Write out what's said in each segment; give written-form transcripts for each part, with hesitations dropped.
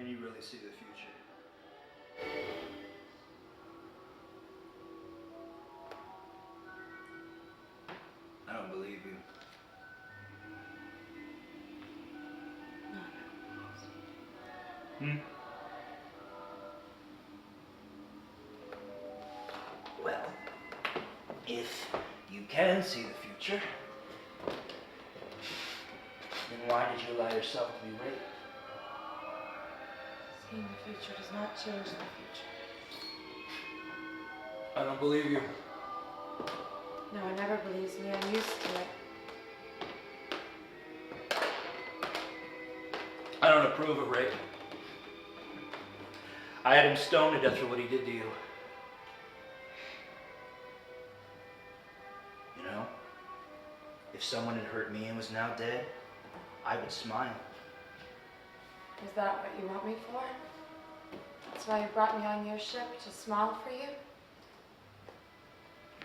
Can you really see the future? I don't believe you. Well, if you can see the future, then why did you allow yourself to be raped? Seeing the future does not change the future. I don't believe you. No one ever believes me. I'm used to it. I don't approve of rape. I had him stoned to death for what he did to you. You know, if someone had hurt me and was now dead, I would smile. Is that what you want me for? That's why you brought me on your ship, to smile for you?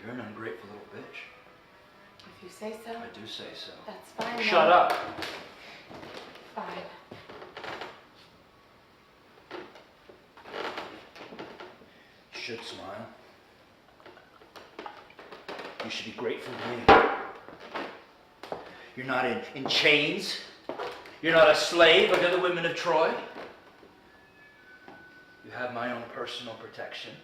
You're an ungrateful little bitch. If you say so. I do say so. That's fine. Shut up. Fine. You should smile. You should be grateful to me. You're not in chains. You're not a slave like other women of Troy. You have my own personal protection.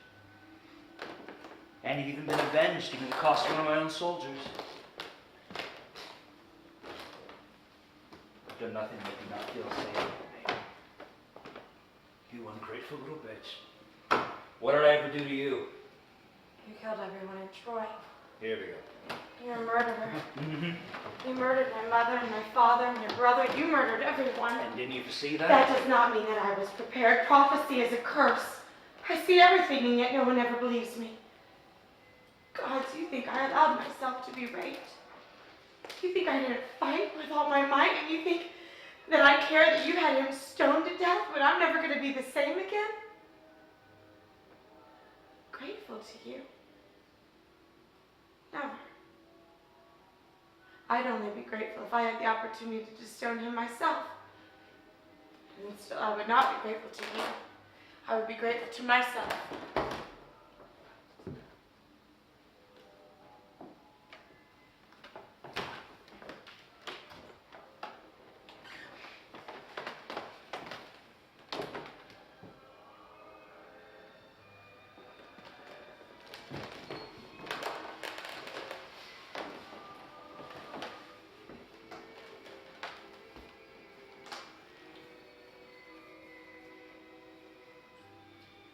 And you've even been avenged, even at the cost of one of my own soldiers. I've done nothing to make you not feel safe with me. You ungrateful little bitch. What did I ever do to you? You killed everyone in Troy. Here we go. You're a murderer. You murdered my mother and my father and your brother. You murdered everyone. And didn't you see that? That does not mean that I was prepared. Prophecy is a curse. I see everything and yet no one ever believes me. God, do you think I allowed myself to be raped? Do you think I didn't fight with all my might? And you think that I care that you had him stoned to death when I'm never going to be the same again? Grateful to you? Never. I'd only be grateful if I had the opportunity to stone him myself. And still, I would not be grateful to you. I would be grateful to myself.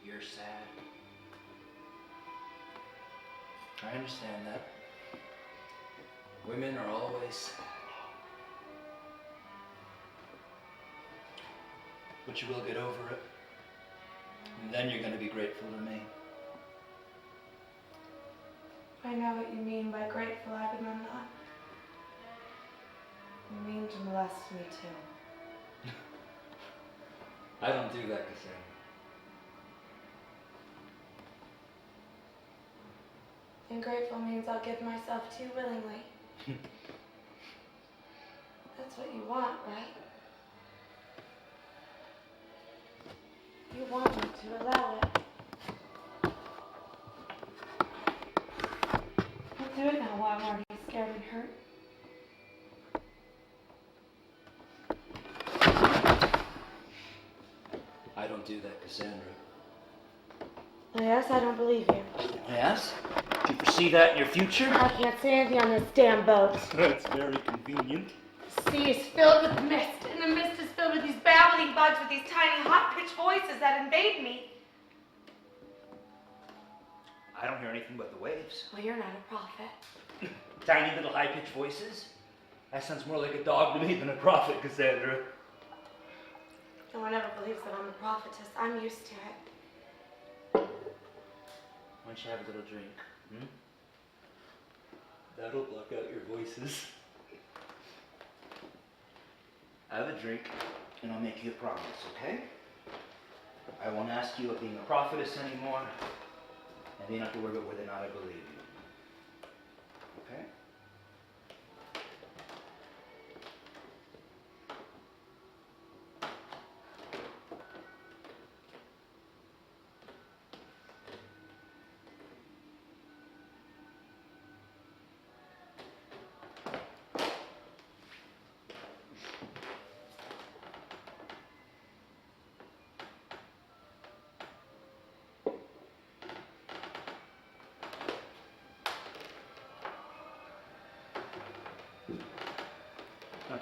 You're sad. I understand that. Women are always sad. But you will get over it. And then you're going to be grateful to me. I know what you mean by grateful, Agamemnon. You mean to molest me too. I don't do that, Cassandra. And grateful means I'll give myself to you willingly. That's what you want, right? You want me to allow it. I'll do it now while I'm already scared and hurt. I don't do that, Cassandra. Yes, I don't believe you. Yes? Do you foresee that in your future? I can't say anything on this damn boat. That's very convenient. The sea is filled with mist, and the mist is filled with these babbling bugs with these tiny hot-pitched voices that invade me. I don't hear anything but the waves. Well, you're not a prophet. Tiny little high-pitched voices? That sounds more like a dog to me than a prophet, Cassandra. No one ever believes that I'm a prophetess. I'm used to it. Why don't you have a little drink? That'll block out your voices. Have a drink, and I'll make you a promise, okay? I won't ask you about being a prophetess anymore, and you don't have to worry about whether or not I believe you. Okay?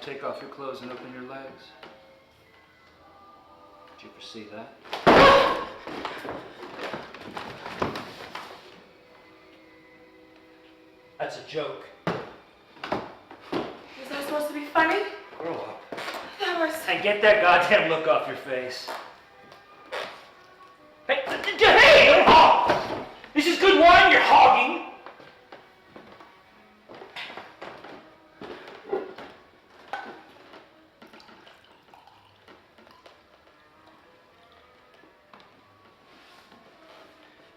take off your clothes and open your legs. Did you ever see that? That's a joke. Was that supposed to be funny? Grow up. That was... And get that goddamn look off your face. Hey, hey, don't hog! This is good wine you're hogging.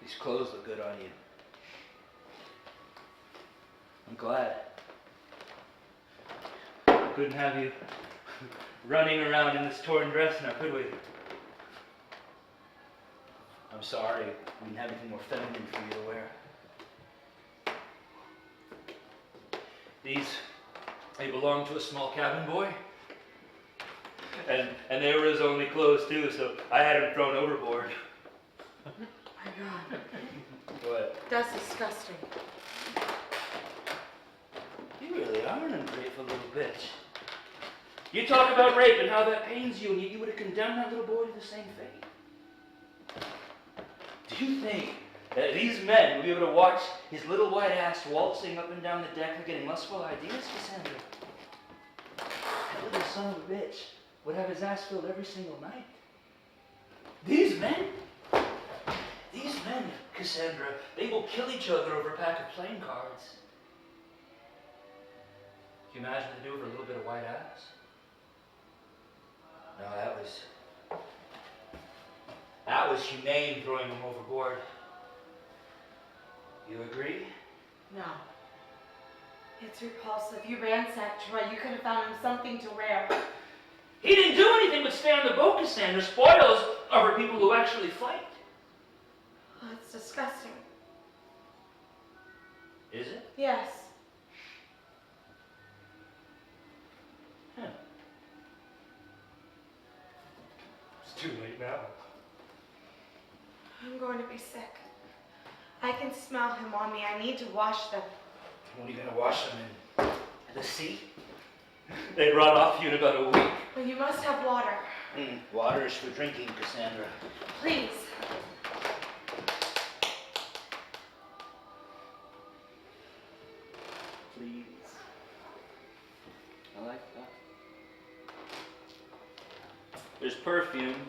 These clothes look good on you. I'm glad. We couldn't have you running around in this torn dress now, could we? I'm sorry, we didn't have anything more feminine for you to wear. They belong to a small cabin boy. And they were his only clothes too, so I had him thrown overboard. My God. What? That's disgusting. You really are an ungrateful little bitch. You talk about rape and how that pains you, and yet you would have condemned that little boy to the same fate. Do you think that these men will be able to watch his little white ass waltzing up and down the deck and getting lustful ideas, Cassandra? That little son of a bitch would have his ass filled every single night. These men, Cassandra, they will kill each other over a pack of playing cards. Can you imagine what they do over a little bit of white ass? No, that was humane, throwing him overboard. You agree? No. It's repulsive. You ransacked Troy. You could have found him something to wear. He didn't do anything but stay on the boat, Cassandra. Spoils are for people who actually fight. Oh, it's disgusting. Is it? Yes. Huh. It's too late now. I'm going to be sick. I can smell him on me. I need to wash them. When are you going to wash them in the sea? They'd rot off you in about a week. Well, you must have water. Water is for drinking, Cassandra. Please. Please. I like that. There's perfume.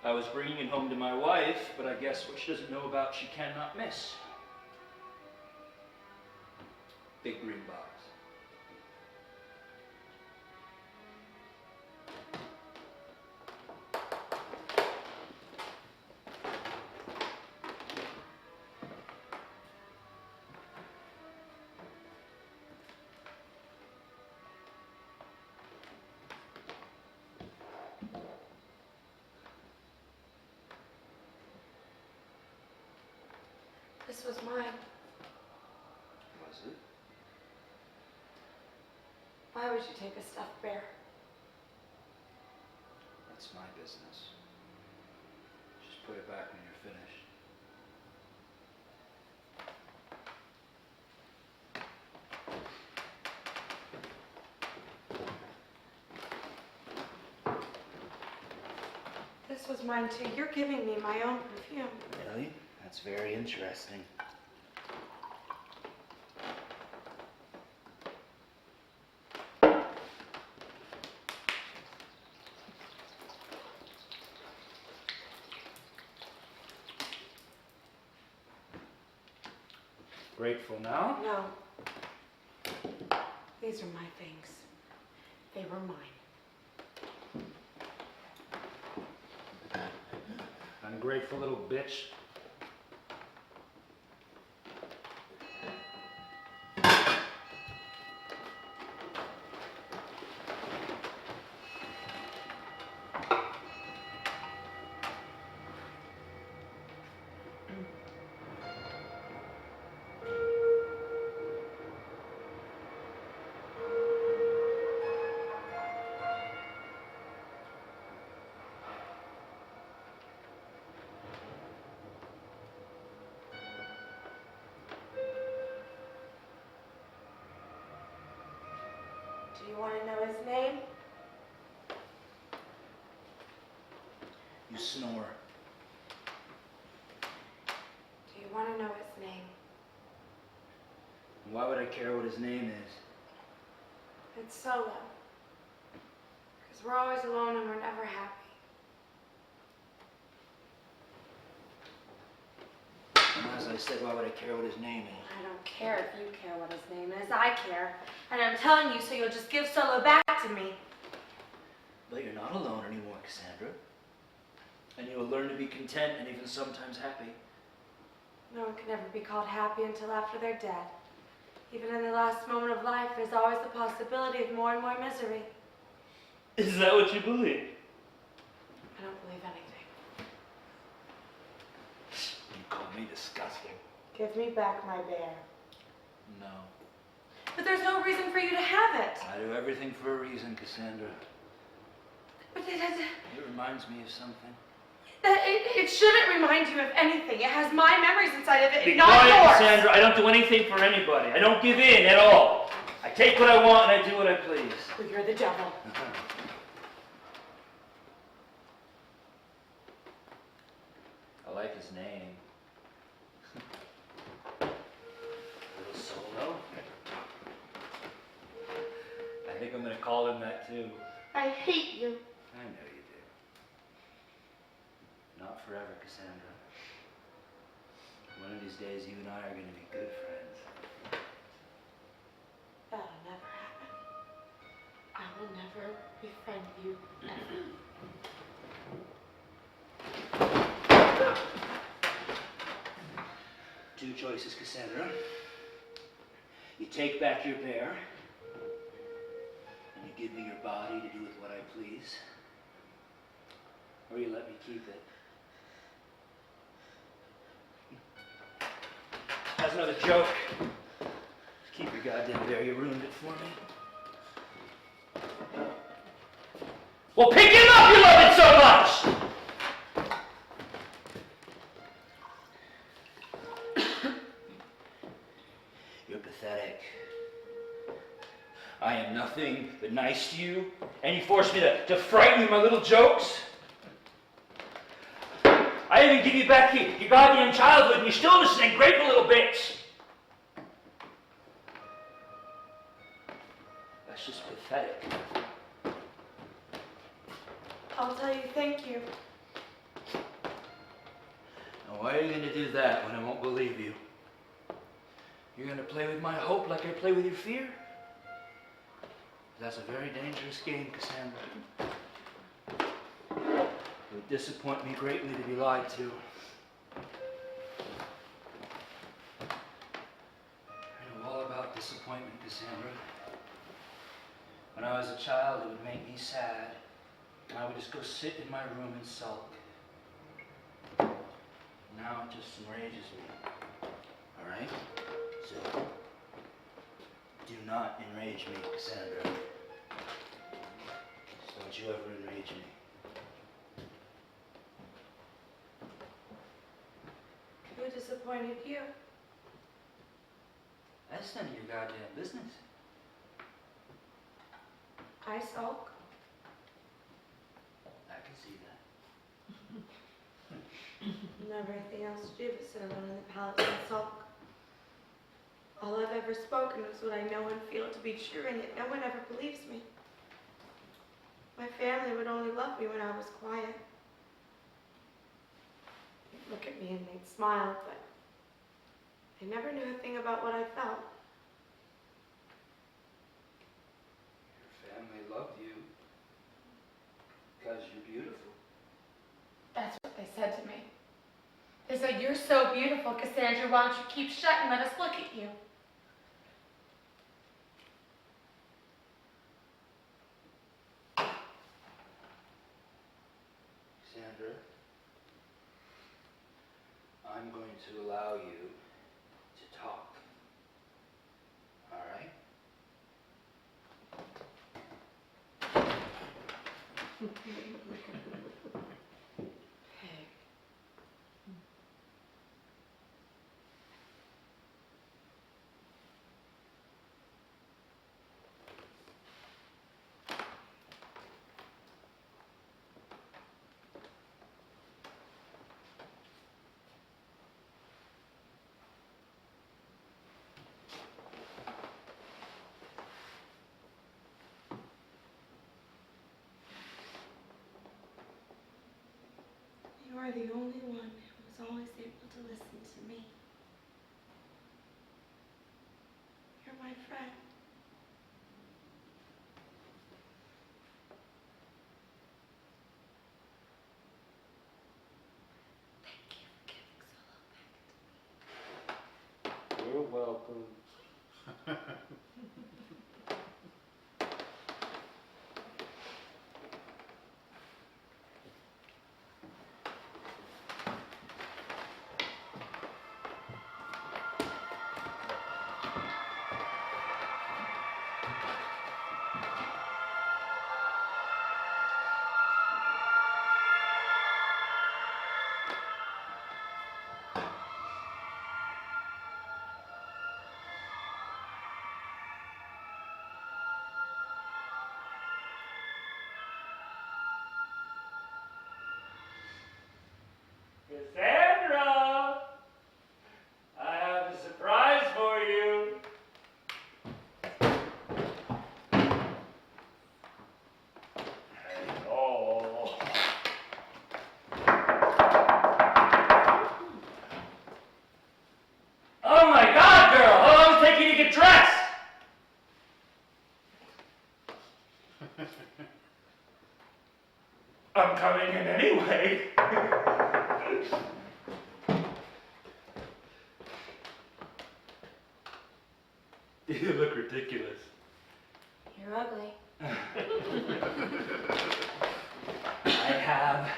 I was bringing it home to my wife, but I guess what she doesn't know about she cannot miss. Big green box. This was mine. Was it? Why would you take a stuffed bear? That's my business. Just put it back when you're finished. This was mine too. You're giving me my own perfume. Really? That's very interesting. Grateful now? No. These are my things. They were mine. Ungrateful little bitch. Do you want to know his name? You snore. Do you want to know his name? Why would I care what his name is? It's Solo. Because we're always alone and we're never happy. And as I said, why would I care what his name is? I don't care if you care what his name is. I care. And I'm telling you so you'll just give Solo back to me. But you're not alone anymore, Cassandra. And you will learn to be content and even sometimes happy. No one can ever be called happy until after they're dead. Even in the last moment of life, there's always the possibility of more and more misery. Is that what you believe? I don't believe anything. You call me disgusting. Give me back my bear. No. But there's no reason for you to have it. I do everything for a reason, Cassandra. But It reminds me of something. it shouldn't remind you of anything. It has my memories inside of it, Be not quiet, yours. Cassandra. I don't do anything for anybody. I don't give in at all. I take what I want and I do what I please. Well, you're the devil. I like his name. Little Solo. I think I'm going to call him that too. I hate you. I know you do. Not forever, Cassandra. One of these days, you and I are going to be good friends. That'll never happen. I will never befriend you, ever. Two choices, Cassandra. You take back your bear, and you give me your body to do with what I please, or you let me keep it. That's another joke. Keep your goddamn bear. You ruined it for me. Well, pick him up, you love it so much! You're pathetic. I am nothing but nice to you, and you force me to frighten you with my little jokes? I even give you back your goddamn childhood, and you're still listening, grateful little bitch. That's just pathetic. I'll tell you thank you. Now, why are you going to do that when I won't believe you? You're going to play with my hope like I play with your fear? That's a very dangerous game, Cassandra. It would disappoint me greatly to be lied to. I know all about disappointment, Cassandra. When I was a child, it would make me sad, and I would just go sit in my room and sulk. Now it just enrages me. All right? So, do not enrage me, Cassandra. Just don't you ever enrage me. Who disappointed you? That's none of your goddamn business. I sulk. I can see that. Never anything else to do but sit alone in the palace and sulk. All I've ever spoken is what I know and feel to be true, and yet no one ever believes me. My family would only love me when I was quiet. They'd look at me and they'd smile, but they never knew a thing about what I felt. Your family loved you because you're beautiful. That's what they said to me. They said, "You're so beautiful, Cassandra, why don't you keep shut and let us look at you?" Cassandra, I'm going to allow you to talk. All right? Hey. are the only one who was always able to listen to me. You're my friend. Thank you for giving so long back to me. You're welcome. Cassandra! I have a surprise for you. Oh. Oh my God, girl! How long does it take you to get dressed? I'm coming in anyway. You look ridiculous. You're ugly. I have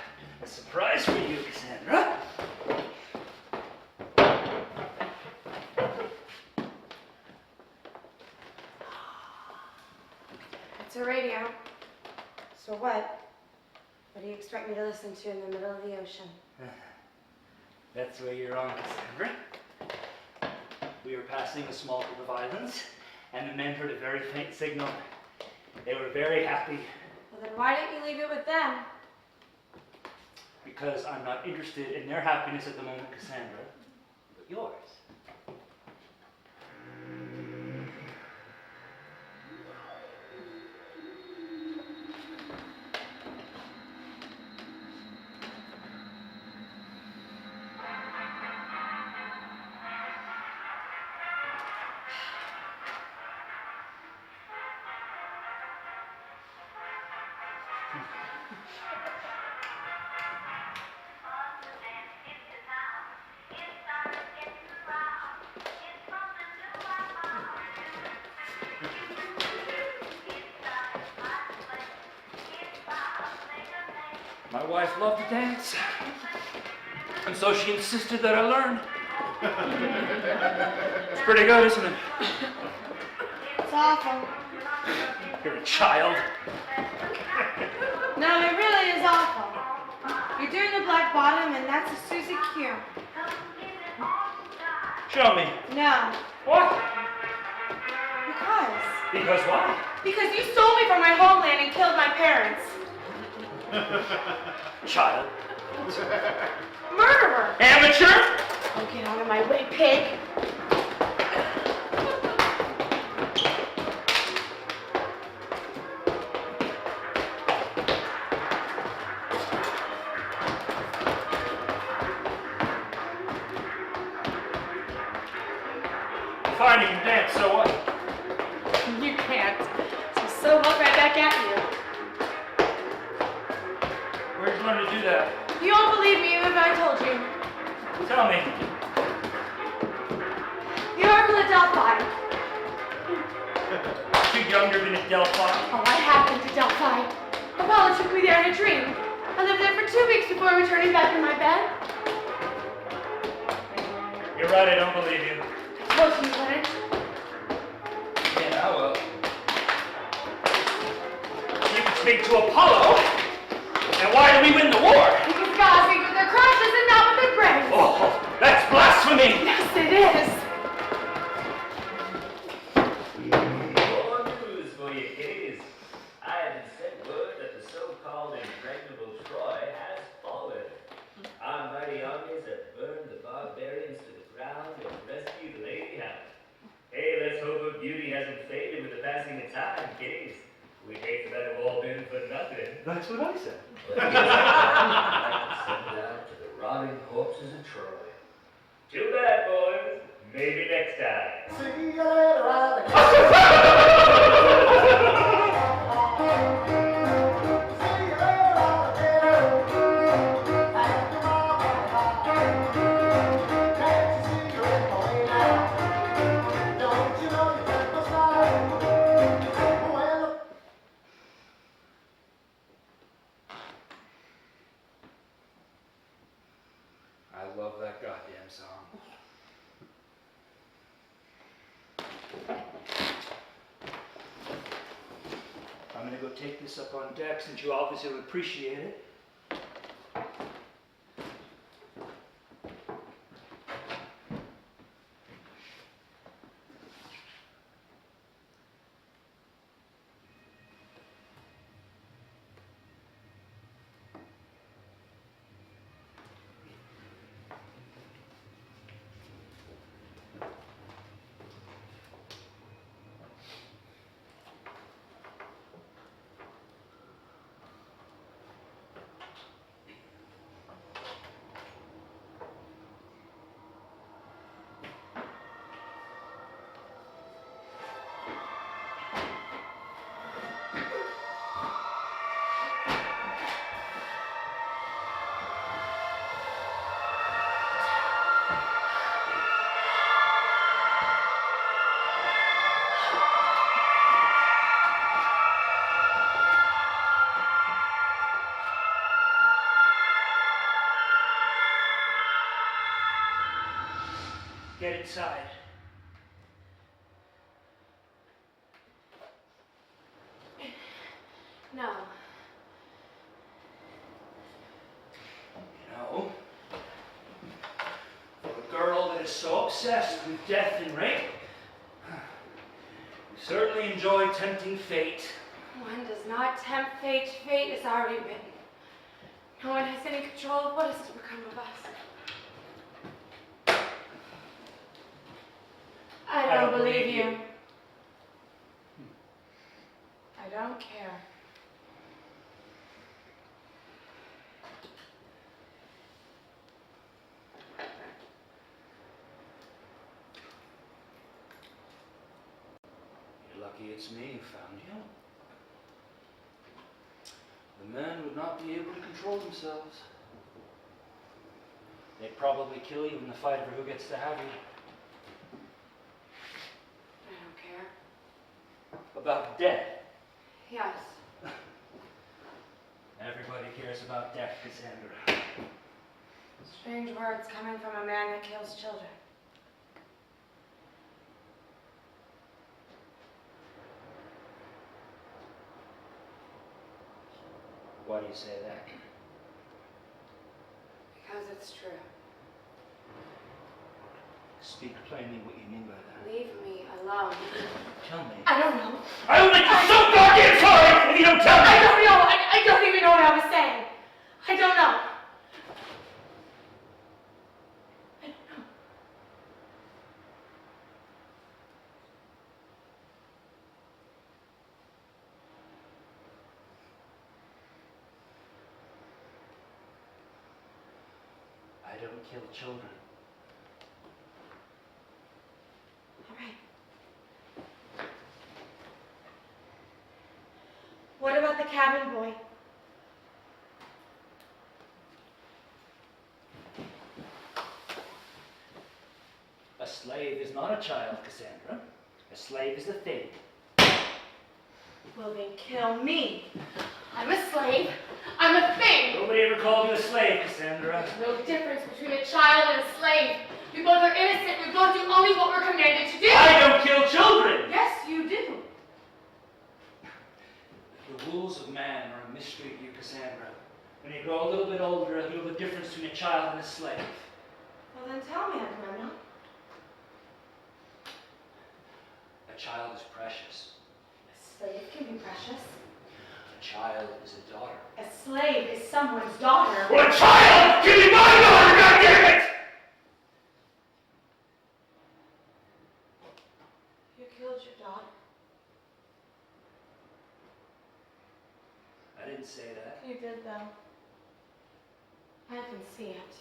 a surprise for you, Cassandra. It's a radio. So what? What do you expect me to listen to in the middle of the ocean? That's where you're wrong, Cassandra. We were passing a small group of islands, and the men heard a very faint signal. They were very happy. Well, then why didn't you leave it with them? Because I'm not interested in their happiness at the moment, Cassandra, but yours. My wife loved to dance, and so she insisted that I learn. It's pretty good, isn't it? It's awful. You're a child. No, it really is awful. You're doing the black bottom, and that's a Susie Q. Show me. No. What? Because. Because what? Because you stole me from my homeland and killed my parents. Child. Murderer! Amateur? Oh, get out of my way, pig! Fine, you can dance, so what? You can't. So look right back at you. Where'd you learn to do that? You won't believe me even if I told you. Tell me. The Oracle of Delphi. Too young to have been at Delphi. Oh, I happened to Delphi. Apollo took me there in a dream. I lived there for 2 weeks before returning back in my bed. You're right, I don't believe you. I told you you wouldn't. Yeah, well. You can speak to Apollo. And why do we win the war? Because gods think with their crotches and not with their brains. Oh, that's blasphemy! Yes, it is. More news for you, kiddies. I have been sent word that the so-called impregnable Troy has fallen. Our mighty armies have burned the barbarians to the ground and rescued Lady Helen. Hey, let's hope her beauty hasn't faded with the passing of time, kiddies. We hate that have all been for nothing. That's what I said. But here's what I'd like to send out to the forces of Troy. Too bad, boys. Maybe next time. See you later, alligator. See you later, alligator. After my high. Can't you see you're in my way now? Don't you know you took my side? Well, I love that goddamn song. I'm gonna go take this up on deck since you obviously would appreciate it. Get inside. No. You know, for a girl that is so obsessed with death and rape, you certainly enjoy tempting fate. One does not tempt fate. Fate is already written. No one has any control of what is to become of us. I don't believe you. I don't care. You're lucky it's me who found you. The men would not be able to control themselves. They'd probably kill you in the fight over who gets to have you. I don't care. About death. Yes. Everybody cares about death, Cassandra. Strange words coming from a man that kills children. Why do you say that? Because it's true. Speak plainly what you mean by that. Leave me alone. Tell me. I don't know. I will make you so goddamn sorry if you don't tell me! I don't know. I don't even know what I was saying. I don't know. I don't know. I don't kill children. All right. What about the cabin boy? A slave is not a child, Cassandra. A slave is a thing. Well, then kill me. I'm a slave. I'm a thing. Nobody ever called you a slave, Cassandra. There's no difference between a child and a slave. We both are innocent. We both do only what we're commanded to do. I don't kill children! Yes, you do. The rules of man are a mystery to you, Cassandra. When you grow a little bit older, you'll know the difference between a child and a slave. Well, then tell me, Agamemnon. A child is precious. A slave can be precious. A child is a daughter. A slave is someone's daughter. Well, a child can be my daughter, goddammit! You killed your daughter. I didn't say that. You did, though. I can see it.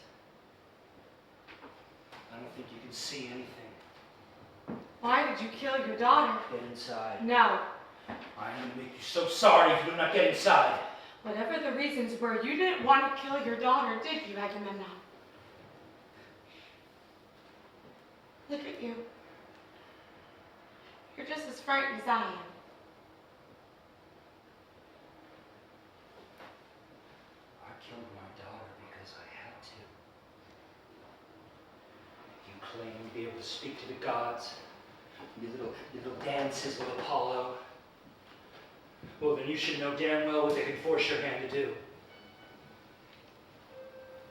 I don't think you can see anything. Why did you kill your daughter? Get inside. No. I'm going to make you so sorry if you do not get inside. Whatever the reasons were, you didn't want to kill your daughter, did you, Agamemnon? Look at you. You're just as frightened as I am. I killed my daughter because I had to. You claim to be able to speak to the gods. Your little dances with Apollo. Well, then you should know damn well what they can force your hand to do.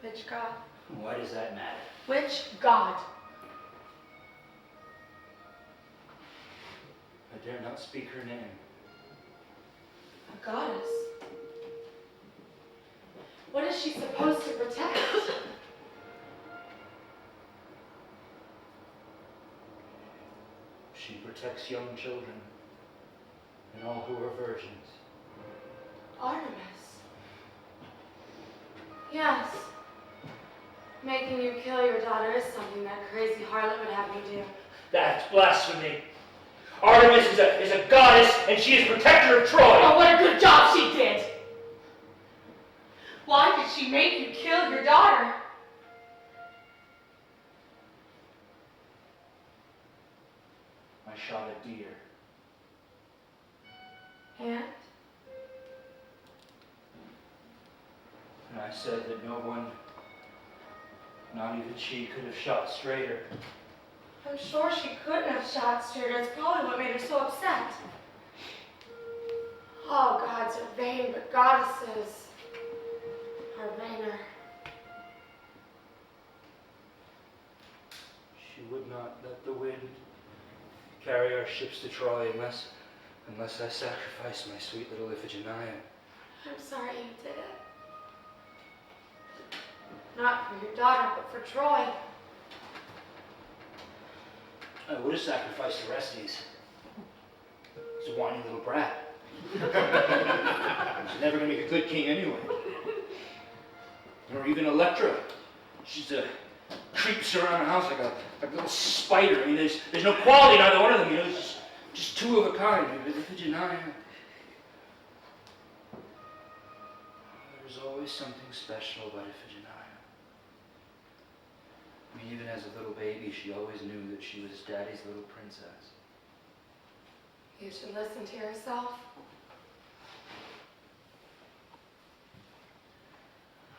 Which god? Why does that matter? Which god? I dare not speak her name. A goddess. What is she supposed to protect? She protects young children and all who are virgins. Artemis. Yes. Making you kill your daughter is something that crazy harlot would have you do. That's blasphemy. Artemis is a goddess, and she is protector of Troy. Oh, what a good job she did! Why did she make you kill your daughter? I shot a deer. And? And I said that no one, not even she, could have shot straighter. I'm sure she couldn't have shot straighter. It's probably what made her so upset. Oh, gods are vain, but goddesses are vainer. She would not let the wind carry our ships to Troy unless I sacrificed my sweet little Iphigenia. I'm sorry you did it. Not for your daughter, but for Troy. I would have sacrificed Orestes. He's a whiny little brat. She's never going to make a good king anyway. Or even Electra. She's creeps around the house like a little spider. I mean, there's no quality in either one of them. You know, it's just two of a kind. Iphigenia. There's always something special about Iphigenia. I mean, even as a little baby, she always knew that she was Daddy's little princess. You should listen to yourself.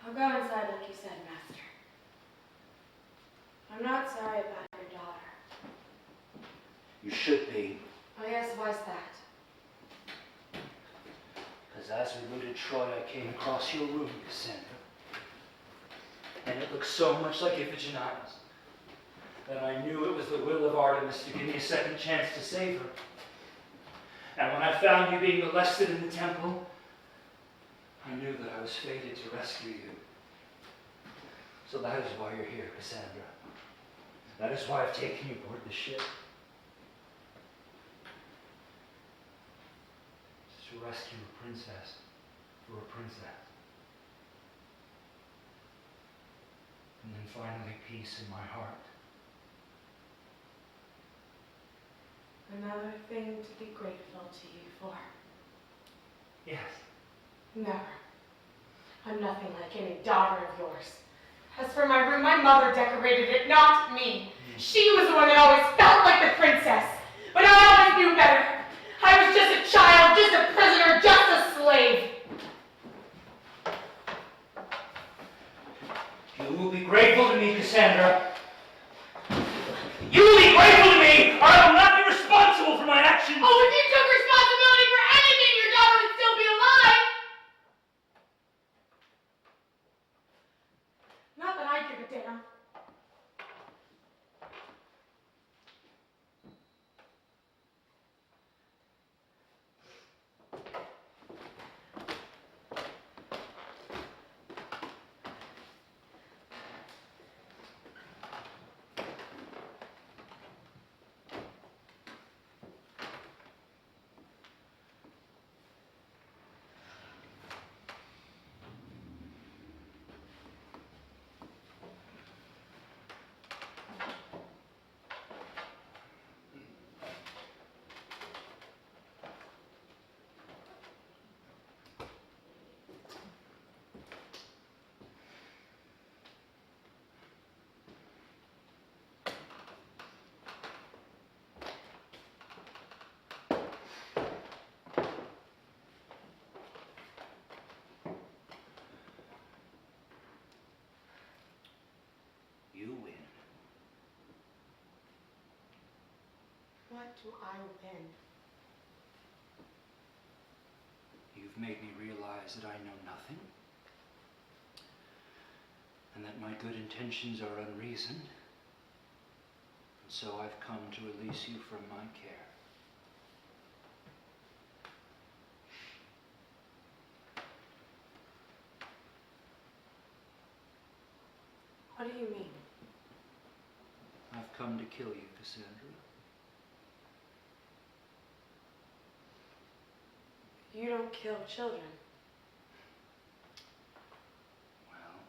I'll go inside like you said, Master. I'm not sorry about your daughter. You should be, Oh yes, why's that? because as we looted Troy, I came across your room, Cassandra. And it looked so much like Iphigenia's that I knew it was the will of Artemis to give me a second chance to save her. And when I found you being molested in the temple, I knew that I was fated to rescue you. So that is why you're here, Cassandra. That is why I've taken you aboard the ship. It's to rescue a princess for a princess. And then finally, peace in my heart. Another thing to be grateful to you for. Yes. Never. I'm nothing like any daughter of yours. As for my room, my mother decorated it, not me. She was the one that always felt like the princess. But I always knew better. I was just a child, just a prisoner, just a slave. You will be grateful to me, Cassandra. You will be grateful to me, or I will not be responsible for my actions. Oh, if you took responsibility for anything, your daughter would still be alive. Not that I give a damn. do I win? You've made me realize that I know nothing, and that my good intentions are unreasoned, and so I've come to release you from my care. What do you mean? I've come to kill you, Cassandra. You don't kill children. Well,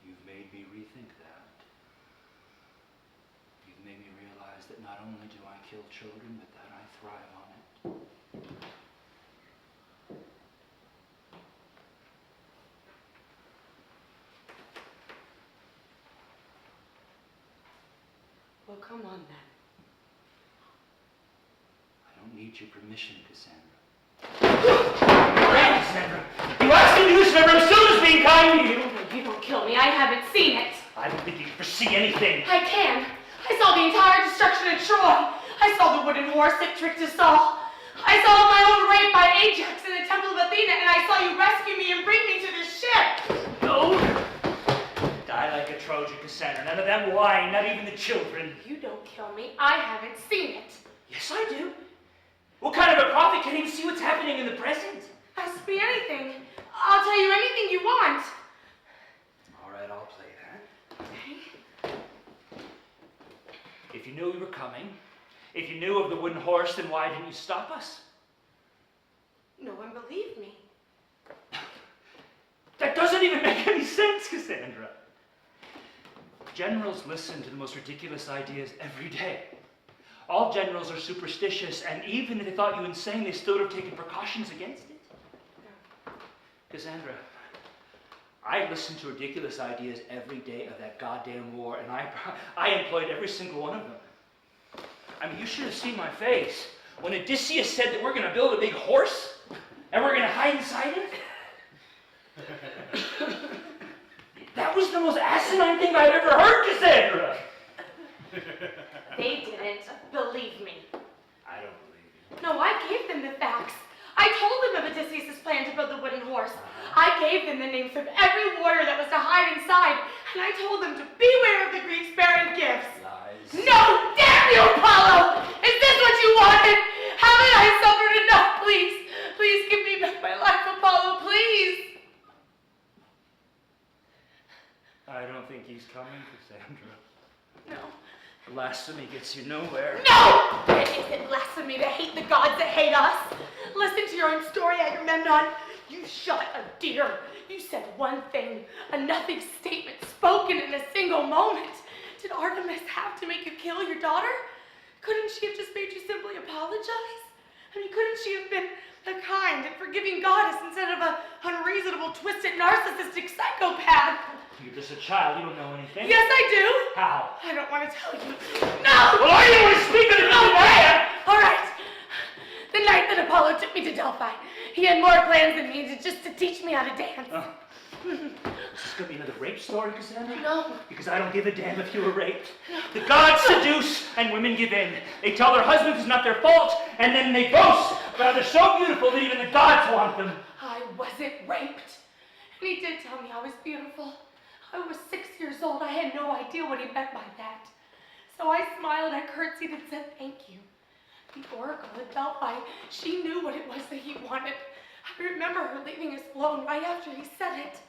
you've made me rethink that. You've made me realize that not only do I kill children, but that I thrive on it. Well, come on then. I don't need your permission, Cassandra. Cassandra! You asked me to do this, remember? I'm still just being kind to you! No, you don't kill me. I haven't seen it. I don't think you can foresee anything. I can. I saw the entire destruction of Troy. I saw the wooden horse that tricked us all. I saw my own rape by Ajax in the temple of Athena, and I saw you rescue me and bring me to this ship. No! Die like a Trojan, Cassandra. None of them whine, not even the children. You don't kill me. I haven't seen it. Yes, I do. What kind of a prophet can't even see what's happening in the present? Ask me anything. I'll tell you anything you want. All right, I'll play that. Okay. If you knew we were coming, if you knew of the wooden horse, then why didn't you stop us? No one believed me. That doesn't even make any sense, Cassandra. Generals listen to the most ridiculous ideas every day. All generals are superstitious, and even if they thought you insane, they still would have taken precautions against it. Cassandra, I listened to ridiculous ideas every day of that goddamn war, and I employed every single one of them. I mean, you should have seen my face when Odysseus said that we're going to build a big horse, and we're going to hide inside it. That was the most asinine thing I've ever heard, Cassandra! They didn't believe me. I don't believe you. No, I gave them the facts. I told them of Odysseus' plan to build the wooden horse. I gave them the names of every warrior that was to hide inside, and I told them to beware of the Greeks bearing gifts. Lies. No, damn you, Apollo! Is this what you wanted? Haven't I suffered enough? Please, please give me back my life, Apollo, please. I don't think he's coming, Cassandra. No. Blasphemy gets you nowhere. No! It isn't blasphemy to hate the gods that hate us. Listen to your own story, Agamemnon. You shot a deer. You said one thing, a nothing statement spoken in a single moment. Did Artemis have to make you kill your daughter? Couldn't she have just made you simply apologize? I mean, couldn't she have been a kind and forgiving goddess instead of a unreasonable, twisted, narcissistic psychopath? You're just a child. You don't know anything. Yes, I do. How? I don't want to tell you. No! Well, I don't want to speak of it. No way! All right. The night that Apollo took me to Delphi, he had more plans than me just to teach me how to dance. Is this going to be another rape story, Cassandra? No. Because I don't give a damn if you were raped. The gods seduce and women give in. They tell their husbands it's not their fault, and then they boast about how they're so beautiful that even the gods want them. I wasn't raped. And he did tell me I was beautiful. I was 6 years old. I had no idea what he meant by that. So I smiled, I curtsied, and said thank you. The oracle at Delphi, she knew what it was that he wanted. I remember her leaving us alone right after he said it.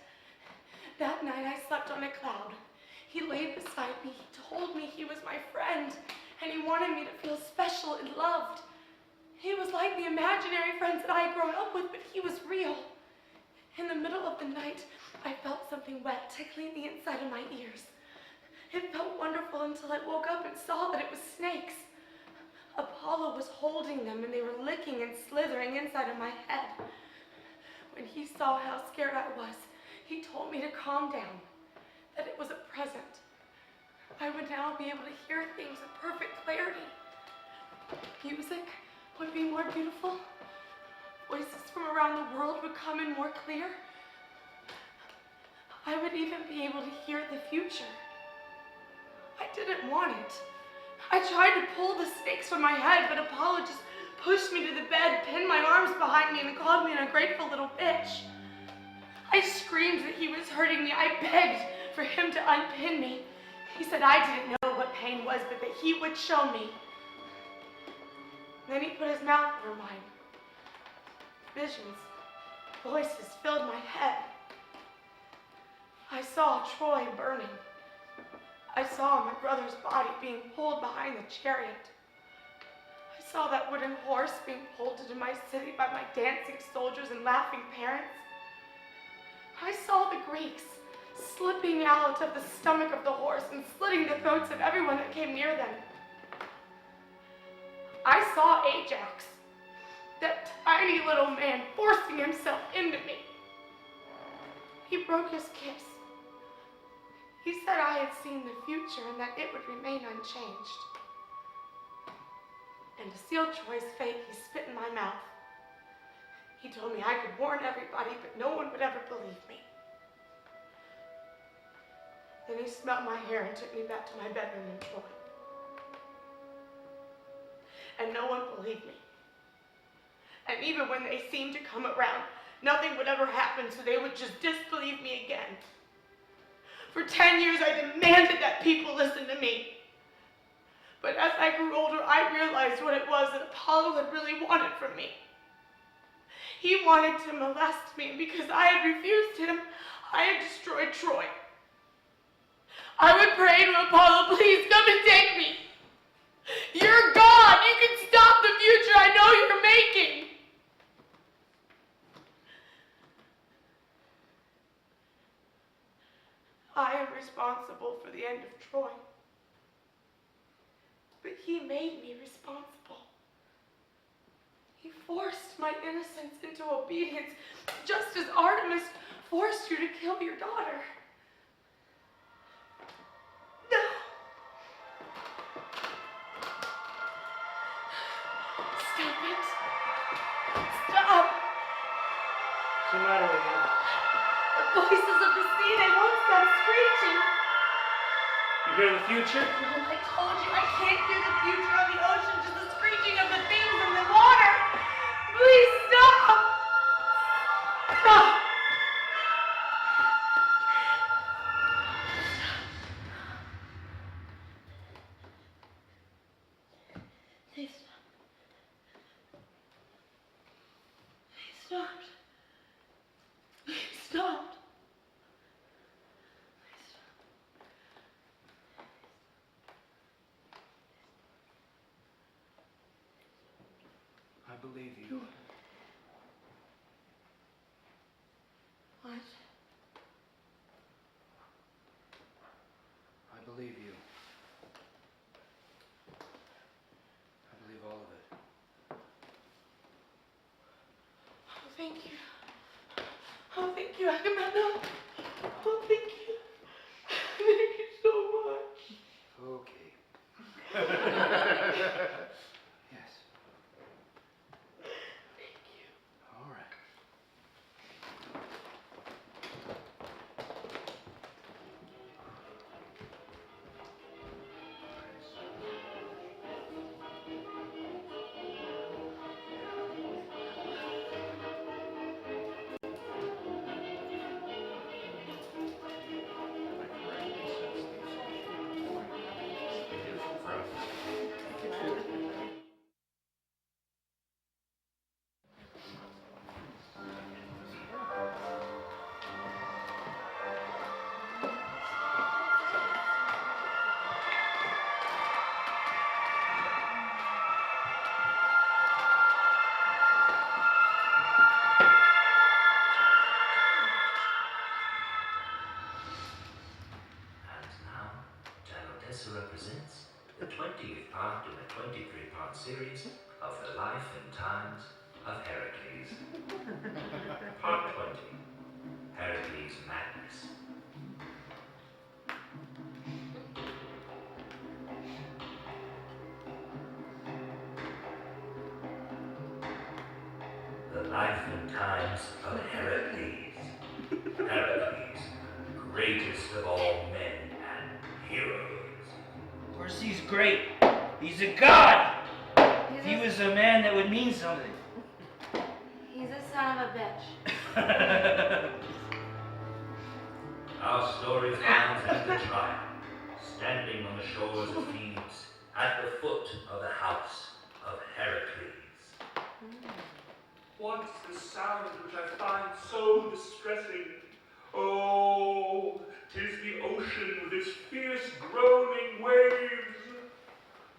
That night I slept on a cloud. He laid beside me, he told me he was my friend, and he wanted me to feel special and loved. He was like the imaginary friends that I had grown up with, but he was real. In the middle of the night, I felt something wet tickling the inside of my ears. It felt wonderful until I woke up and saw that it was snakes. Apollo was holding them and they were licking and slithering inside of my head. When he saw how scared I was, he told me to calm down, that it was a present. I would now be able to hear things with perfect clarity. Music would be more beautiful. Voices from around the world would come in more clear. I would even be able to hear the future. I didn't want it. I tried to pull the snakes from my head, but Apollo just pushed me to the bed, pinned my arms behind me, and called me an ungrateful little bitch. I screamed that he was hurting me. I begged for him to unpin me. He said I didn't know what pain was, but that he would show me. Then he put his mouth over mine. Visions, voices filled my head. I saw Troy burning. I saw my brother's body being pulled behind the chariot. I saw that wooden horse being pulled into my city by my dancing soldiers and laughing parents. I saw the Greeks slipping out of the stomach of the horse and slitting the throats of everyone that came near them. I saw Ajax, that tiny little man, forcing himself into me. He broke his kiss. He said I had seen the future and that it would remain unchanged. And to seal Troy's fate, he spit in my mouth. He told me I could warn everybody, but no one would ever believe me. Then he smelled my hair and took me back to my bedroom in Troy. And no one believed me. And even when they seemed to come around, nothing would ever happen, so they would just disbelieve me again. For 10 years, I demanded that people listen to me. But as I grew older, I realized what it was that Apollo had really wanted from me. He wanted to molest me, and because I had refused him, I had destroyed Troy. I would pray to Apollo, please come and take me. You're God. You can stop the future I know you're making. I am responsible for the end of Troy. But he made me responsible. He forced my innocence into obedience, just as Artemis forced you to kill your daughter. No. Stop it. Stop. What's the matter with you? The voices of the sea, they won't stop screeching. You hear the future? No, I told you I can't hear the future of the ocean, just the screeching of the things in the water. Please stop. Stop. Please stop. Please stop. Please stop. I believe you. What? I believe you. I believe all of it. Oh, thank you. Oh, thank you, Agamemnon. Oh, thank you. Thank you so much. Okay. Yes. Thank you. All right. Represents the 20th part in a 23-part series of the life and times of Heracles. Part 20, Heracles' Madness. The life and times of Heracles. Heracles, greatest of all men and heroes. Of course, he's great. He's a god. He's He a, was a man that would mean something. he's a son of a bitch. Our story finds him the trial, standing on the shores of Thebes, at the foot of the house of Heracles. What's the sound which I find so distressing? Oh, 'tis the ocean with its fierce groaning waves.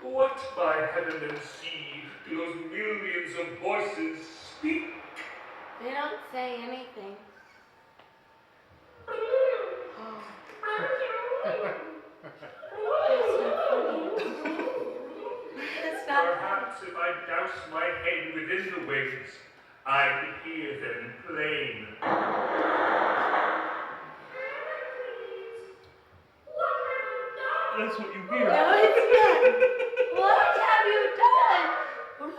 What by heaven and sea do those millions of voices speak? They don't say anything. Oh. That's not Perhaps if I douse my head within the waves, I could hear them plain. That's what you hear. No, it's not. What have you done?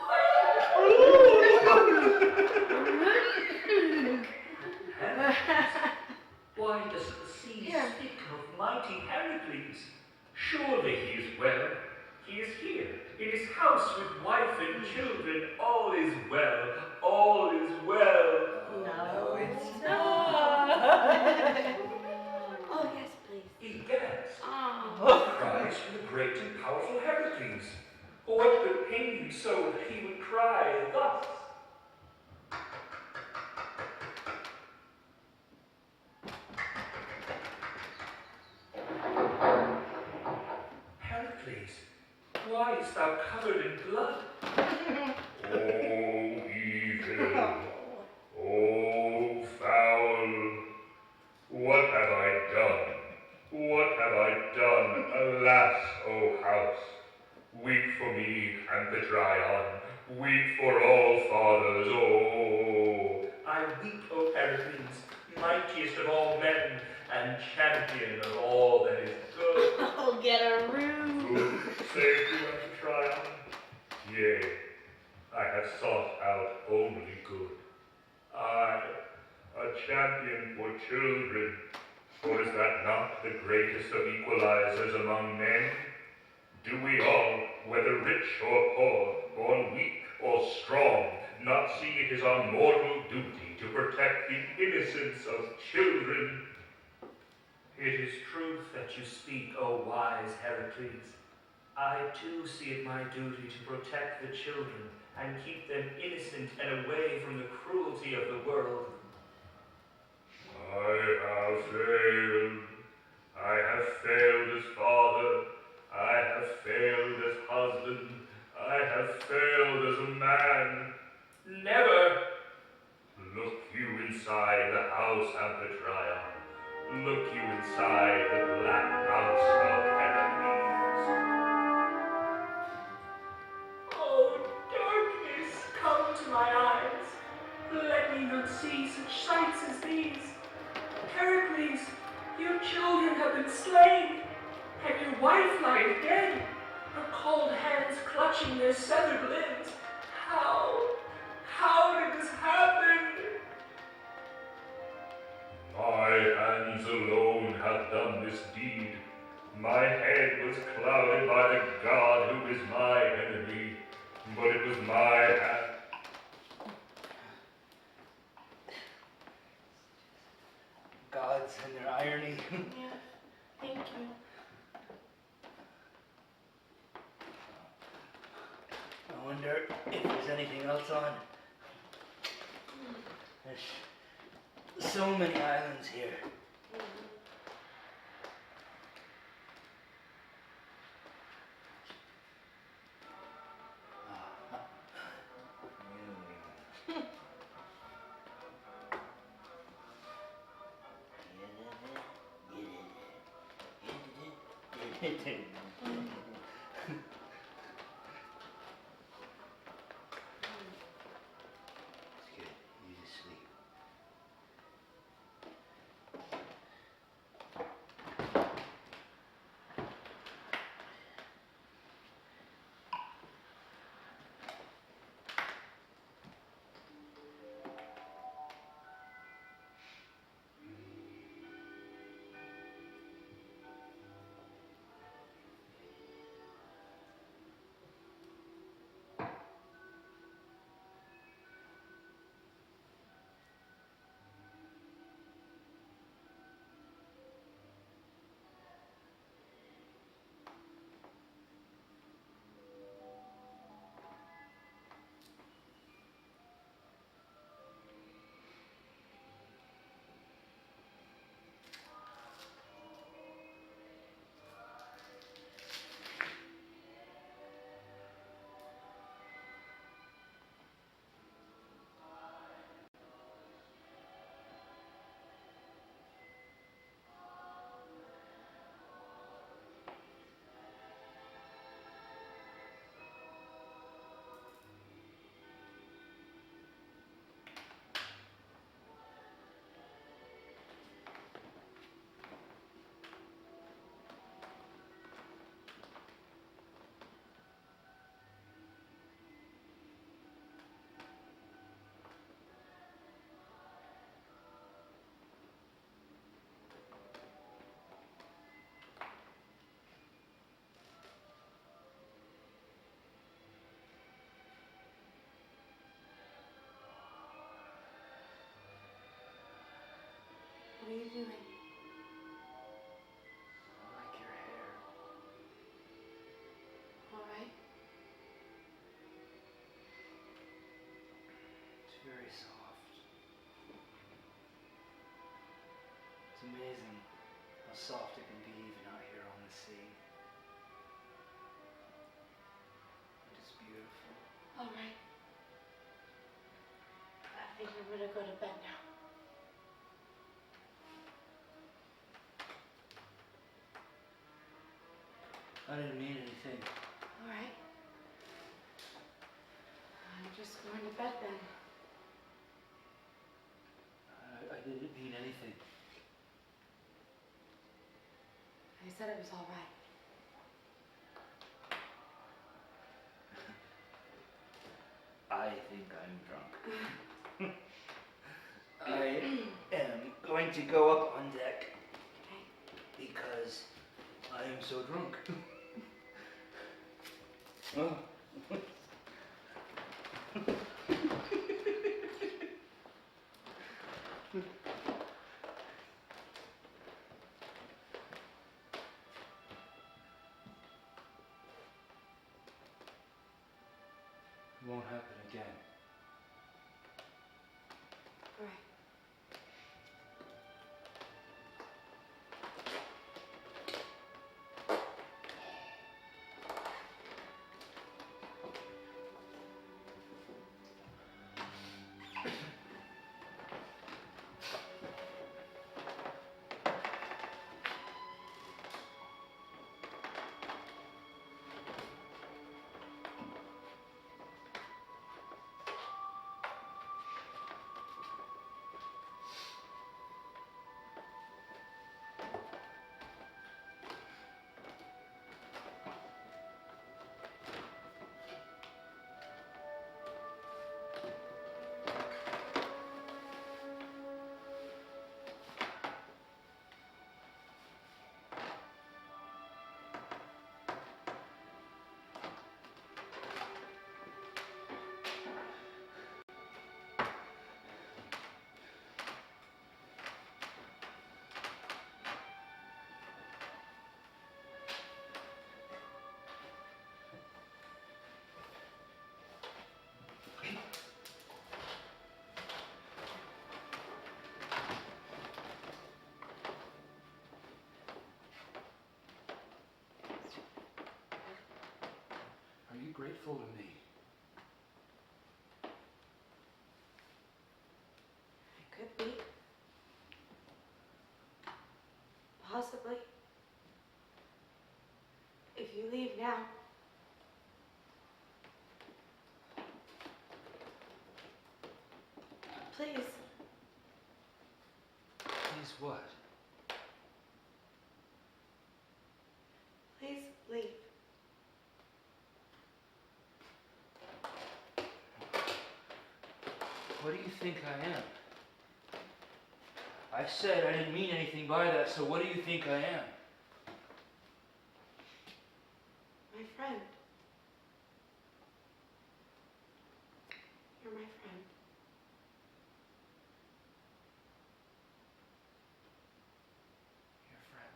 Why does the sea Here. speak of mighty Heracles? Surely he is well. He is here, in his house with wife and children. All is well. All is well. No, it's not. Oh, yes, please. Egads, Oh. Cries from the great and powerful Heracles. What could pain him so that he would cry thus? Heracles, why is thou covered in blood? Oh, evil. Oh, foul. What have I done? What have I done? Alas, O house. Weep for me and the Dryon. Weep for all fathers. Oh, I weep, O Heracles, mightiest of all men, and champion of all that is good. Oh, get a room. good save you and the Dryon. Yea, I have sought out only good. I, a champion for children. For is that not the greatest of equalizers among men? Do we all, whether rich or poor, born weak or strong, not see it is our mortal duty to protect the innocence of children? It is truth that you speak, O wise Heracles. I too see it my duty to protect the children and keep them innocent and away from the cruelty of the world. I have failed. I have failed as father. I have failed as husband. I have failed as a man. Never! Look you inside the house of the Dryon. Look you inside the black house of Heracles. Oh, darkness, come to my eyes. Let me not see such sights as these. Heracles, your children have been slain, and your wife lieth dead, her cold hands clutching their severed limbs. How did this happen? My hands alone have done this deed. My head was clouded by the god who is my enemy, but it was my hand. Gods and their irony. Yeah, thank you. I wonder if there's anything else on. There's so many islands here. It's good. You just sleep. What are you doing? I like your hair. All right. It's very soft. It's amazing how soft it can be even out here on the sea. It is beautiful. All right. I think I'm gonna go to bed now. I didn't mean anything. All right. I'm just going to bed then. I didn't mean anything. I said it was all right. I think I'm drunk. I am going to go up on deck Okay. because I am so drunk. Oh. It won't happen again. All right. Are you grateful to me? I could be. Possibly. If you leave now. Please. Please what? Please leave. What do you think I am? I said I didn't mean anything by that, so what do you think I am? My friend. You're my friend. Your friend.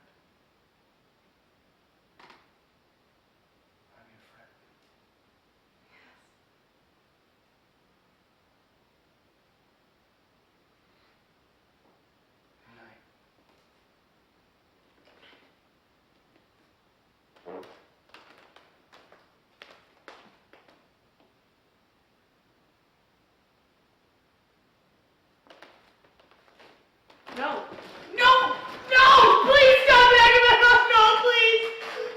I'm your friend. Good night. No! No! No! Please stop it, Agamemnon! No, please!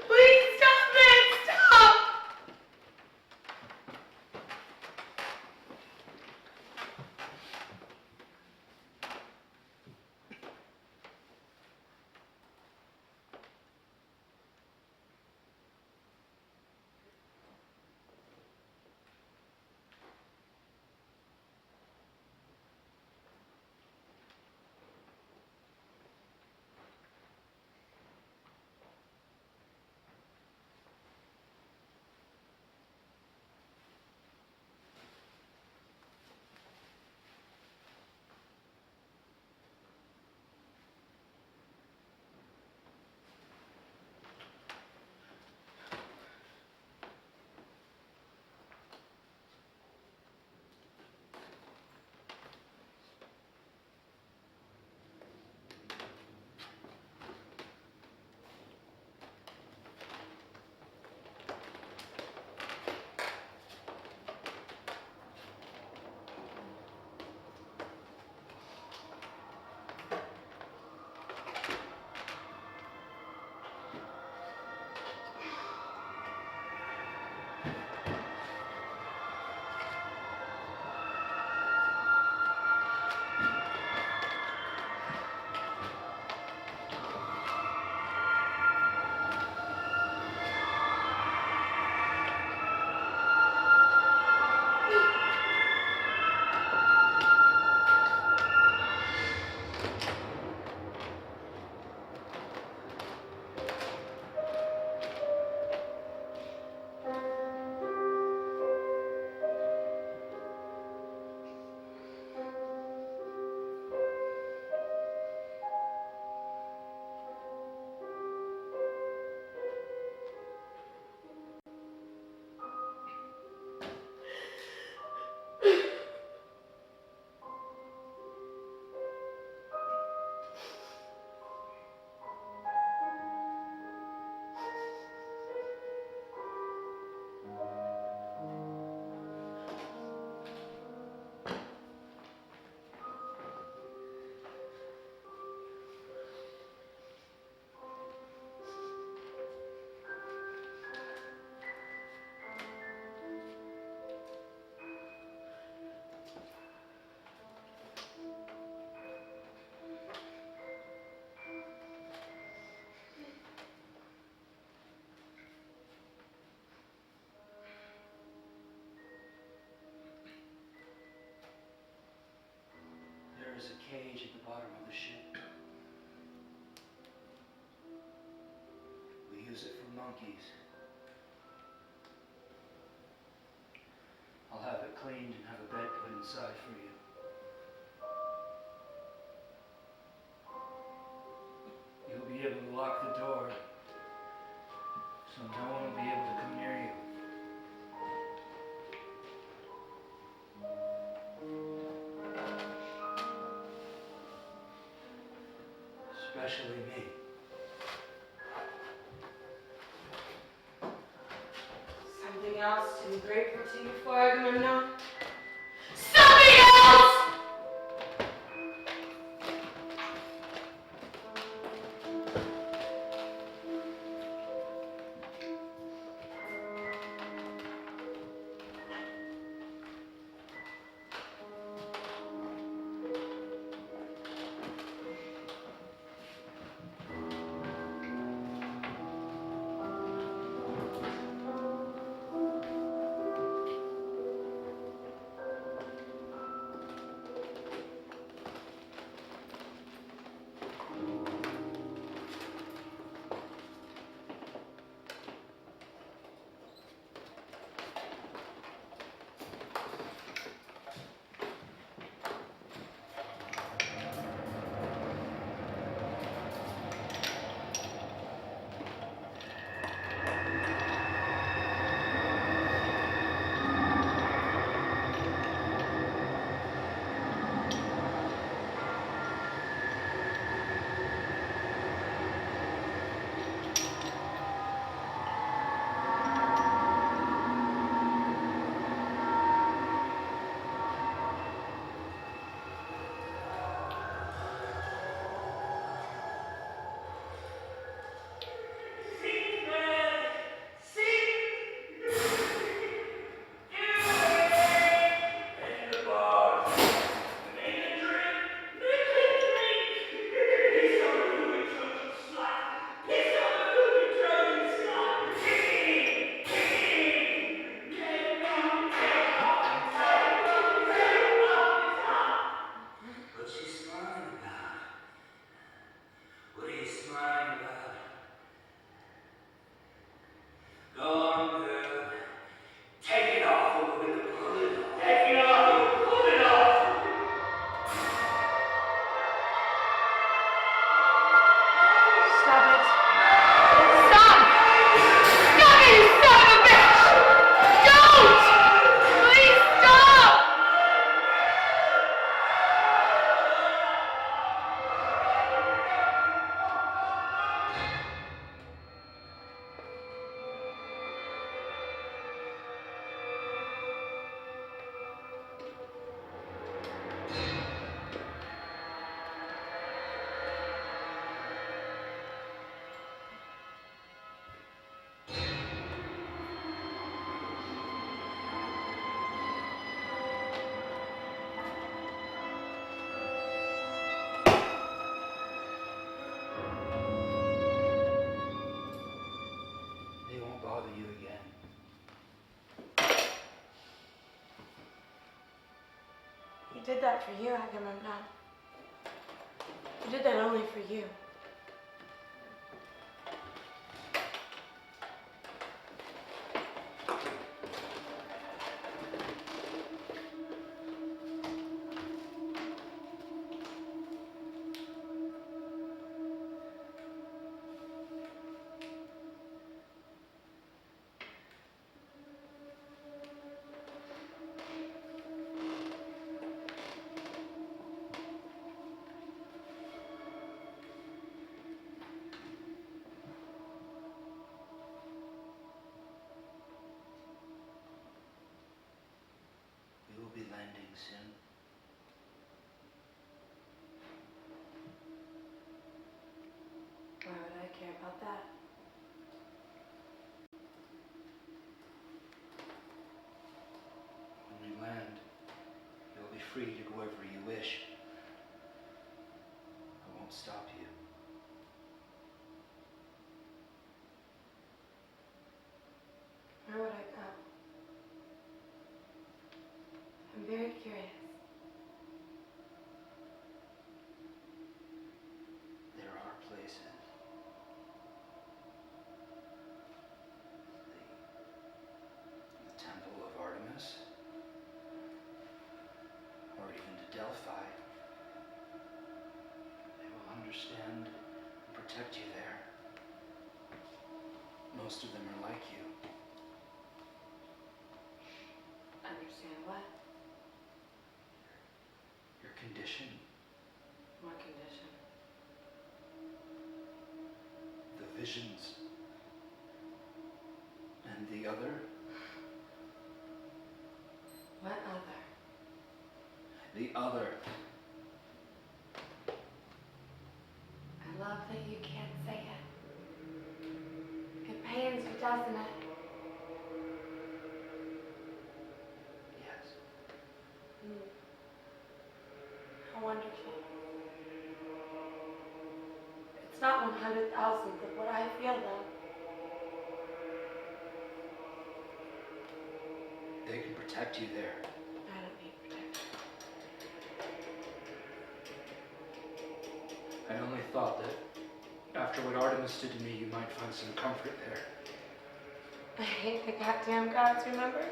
Please stop it! Stop! there's a cage at the bottom of the ship. We use it for monkeys. I'll have it cleaned and have a bed put inside for you. You'll be able to lock the door, so no one will be able to come near you. Especially me. Something else to be grateful to you for, Agamemnon? Something else! He did that for you, Agamemnon. He did that only for you. We will be landing soon. Why would I care about that? When we land, you'll be free to go wherever you wish. I won't stop you. Where would I go? I'm very curious. protect you there. Most of them are like you. Understand what? Your condition, What condition? the visions, and the other. What other? The other. I love that you can't say it. It pains you, doesn't it? Yes. How wonderful. It's not 100,000th of what I feel, though. They can protect you there. I don't need protection. I only thought that after what Artemis did to me, you might find some comfort there. I hate the goddamn gods, remember?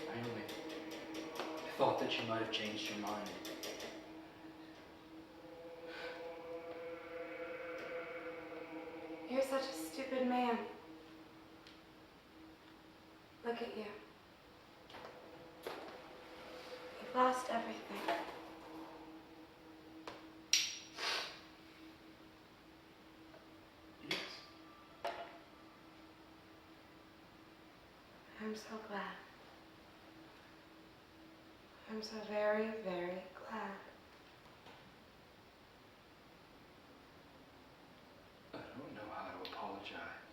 I only thought that you might have changed your mind. You're such a stupid man. Look at you. You've lost everything. Yes. I'm so glad. I'm so very, very glad. I don't know how to apologize.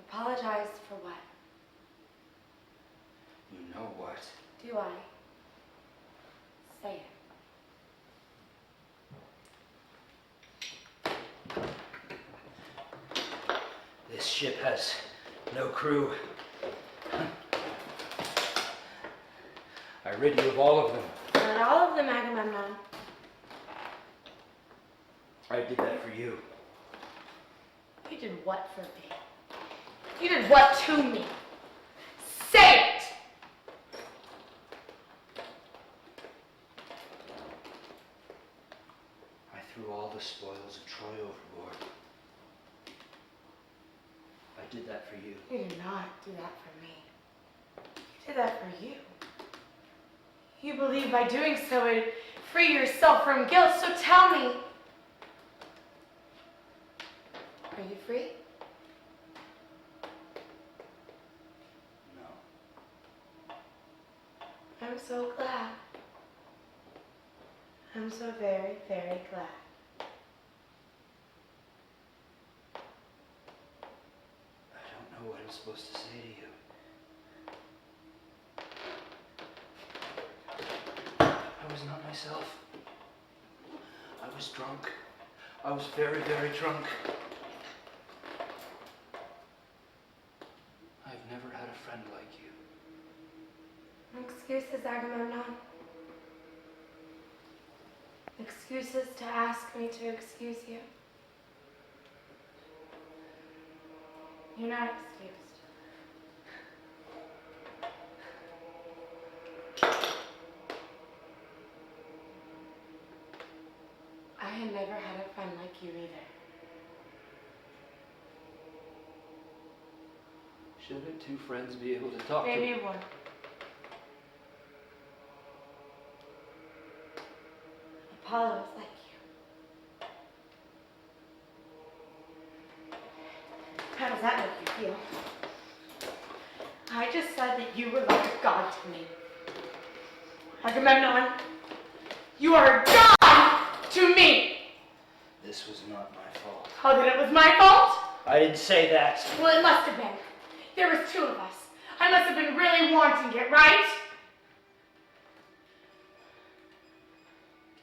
Apologize for what? You know what? Do I? Say it. This ship has no crew. I rid you of all of them. Not all of them, Agamemnon. I did that for you. You did what for me? You did what to me? Say it! I threw all the spoils of Troy overboard. I did that for you. You did not do that for me. You did that for you. You believe by doing so it would free yourself from guilt, so tell me. Are you free? No. I'm so glad. I'm so very, very glad. I don't know what I'm supposed to say to you. I was not myself. I was drunk. I was very, very drunk. I've never had a friend like you. Excuses, Agamemnon. Excuses to ask me to excuse you. You're not excused. I had never had a friend like you either. Shouldn't two friends be able to talk Maybe to? one. Apollo is like you. How does that make you feel? I just said that you were like a god to me. Agamemnon, you are a god to me! This was not my fault. Oh, then it was my fault? I didn't say that. Well, it must have been. There was two of us. I must have been really wanting it, right?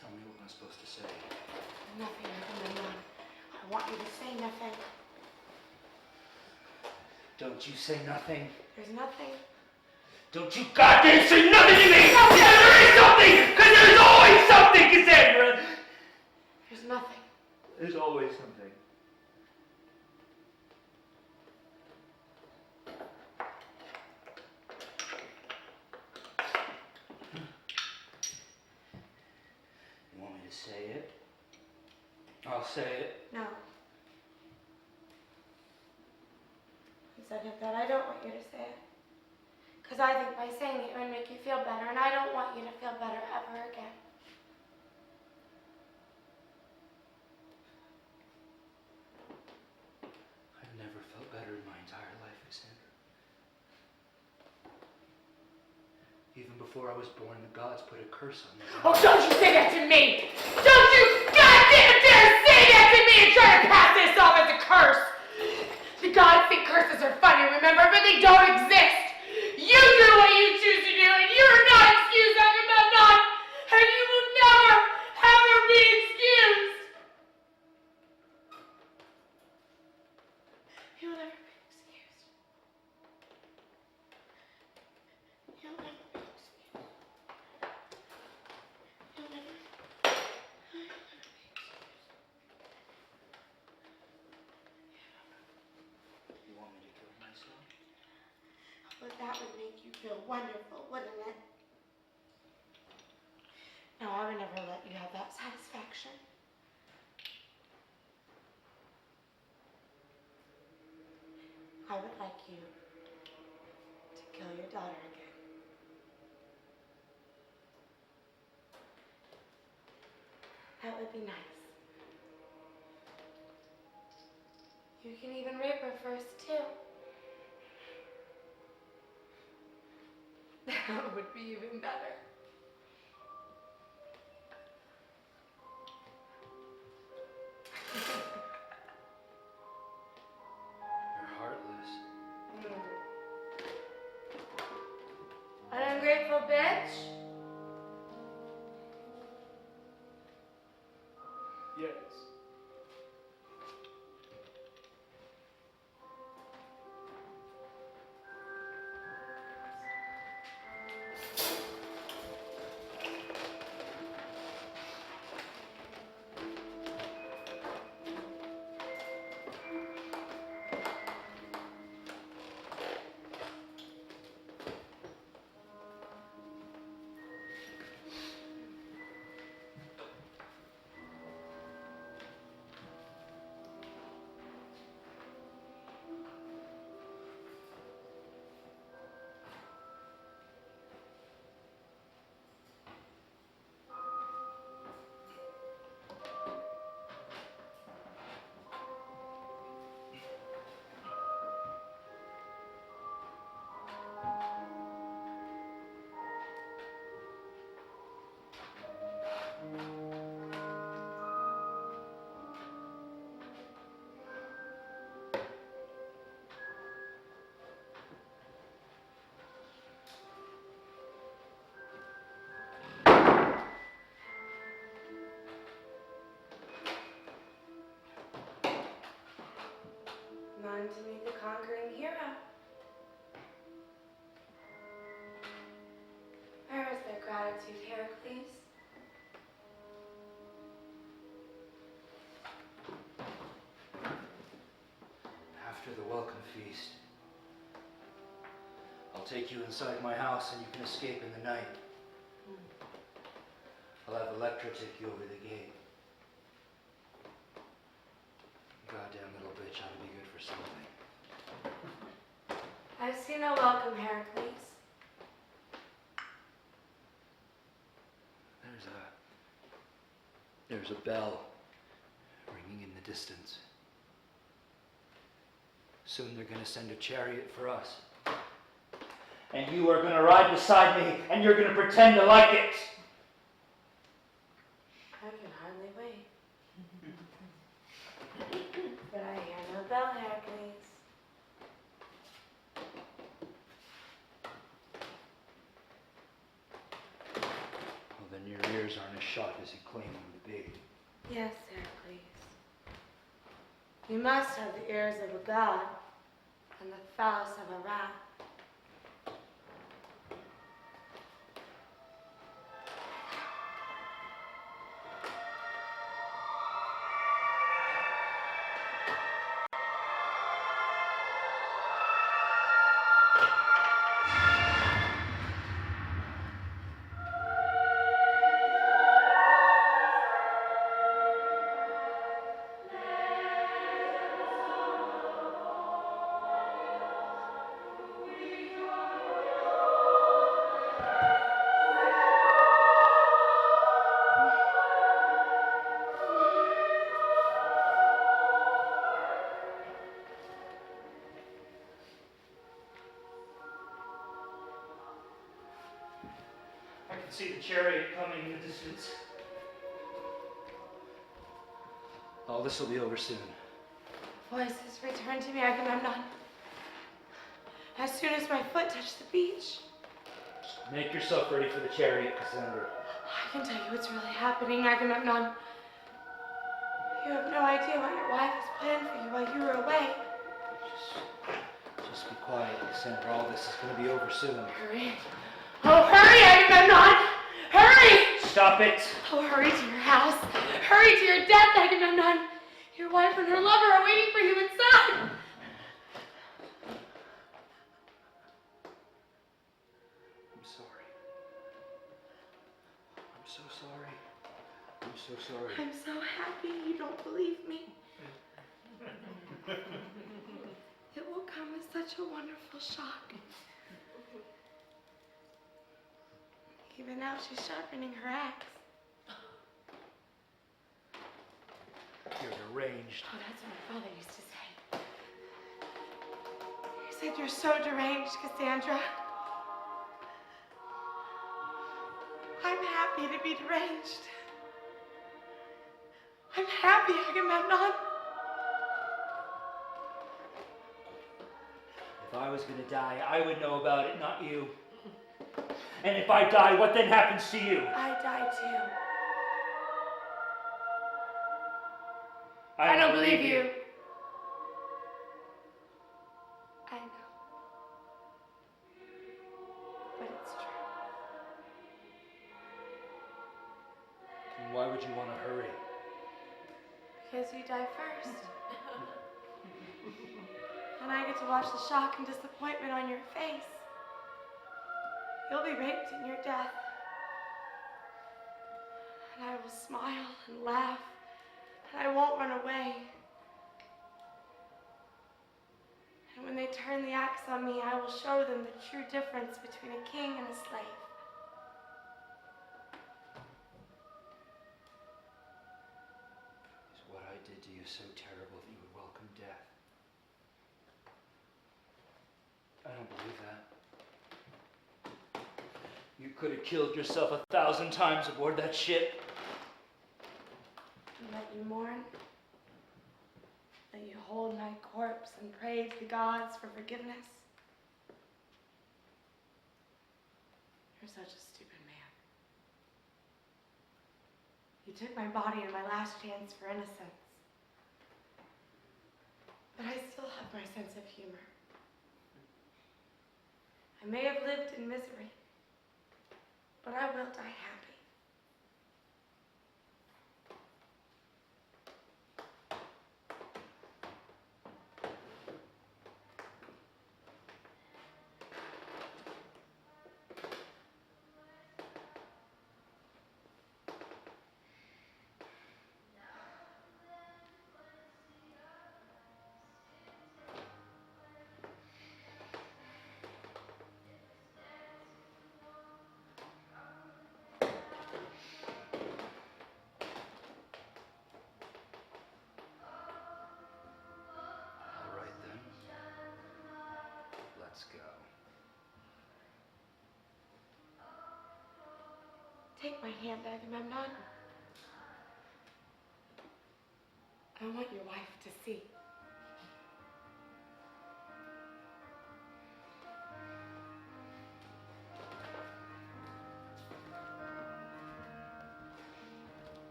Tell me what I'm supposed to say. Nothing, Agamemnon. I want you to say nothing. Don't you say nothing. There's nothing. Don't you goddamn say nothing to me! Yeah, there is something! Because there's always something, Cassandra! There's nothing. There's always something. Say it. No. I said it that I don't want you to say it. Because I think by saying it would make you feel better, and I don't want you to feel better ever again. I've never felt better in my entire life, Cassandra. Even before I was born, the gods put a curse on me. Oh, don't you say that to me! Don't you goddamn dare say that to me and try to pass this off as a curse! The gods think curses are funny, remember, but they don't exist! You do what you choose to do, and you're not excused, Agamemnon! And you will never, ever be excused! You'll never be excused. You'll never be excused. You'll never be excused. You want me to kill myself? But that would make you feel wonderful, wouldn't it? No, I would never let you have that satisfaction. I would like you to kill your daughter again. That would be nice. You can even rape her first, too. That would be even better. You're heartless. An ungrateful bitch? Yes. None to meet the conquering hero. Where is their gratitude, Heracles? After the welcome feast, I'll take you inside my house and you can escape in the night. I'll have Electra take you over the gate. Goddamn little bitch ought to be good for something. I see no welcome, Heracles. There's a bell ringing in the distance. Soon they're going to send a chariot for us. And you are going to ride beside me, and you're going to pretend to like it. I can hardly wait. But I hear no bell, Heracles. Well, then your ears aren't as sharp as you claim them to be. Yes, Heracles. You must have the ears of a god and the phallus of a rat. can see the chariot coming in the distance. All this will be over soon. Voices return to me, Agamemnon. As soon as my foot touched the beach. Make yourself ready for the chariot, Cassandra. I can tell you what's really happening, Agamemnon. You have no idea what your wife has planned for you while you were away. Just be quiet, Cassandra. All this is going to be over soon. Hurry. Oh, hurry, Agamemnon! Hurry! Stop it! Oh, hurry to your house. Hurry to your death, Agamemnon. Your wife and her lover are waiting for you inside. I'm sorry. I'm so sorry. I'm so sorry. I'm so happy you don't believe me. It will come as such a wonderful shock. Even now she's sharpening her axe. You're deranged. Oh, that's what my father used to say. He said, you're so deranged, Cassandra. I'm happy to be deranged. I'm happy, Agamemnon. If I was going to die, I would know about it, not you. And if I die, what then happens to you? I die too. I don't believe you. I know. But it's true. And why would you want to hurry? Because you die first. And I get to watch the shock and disappointment on your face. You'll be raped in your death. And I will smile and laugh. And I won't run away. And when they turn the axe on me, I will show them the true difference between a king and a slave. Is what I did to you so terrible that you would welcome death? I don't believe that. You could have killed yourself 1,000 times aboard that ship. And let you mourn. Let you hold my corpse and pray to the gods for forgiveness. You're such a stupid man. You took my body in my last chance for innocence. But I still have my sense of humor. I may have lived in misery, but I will die happy. All right then. Let's go. Take my hand, Agamemnon. I want your wife to see.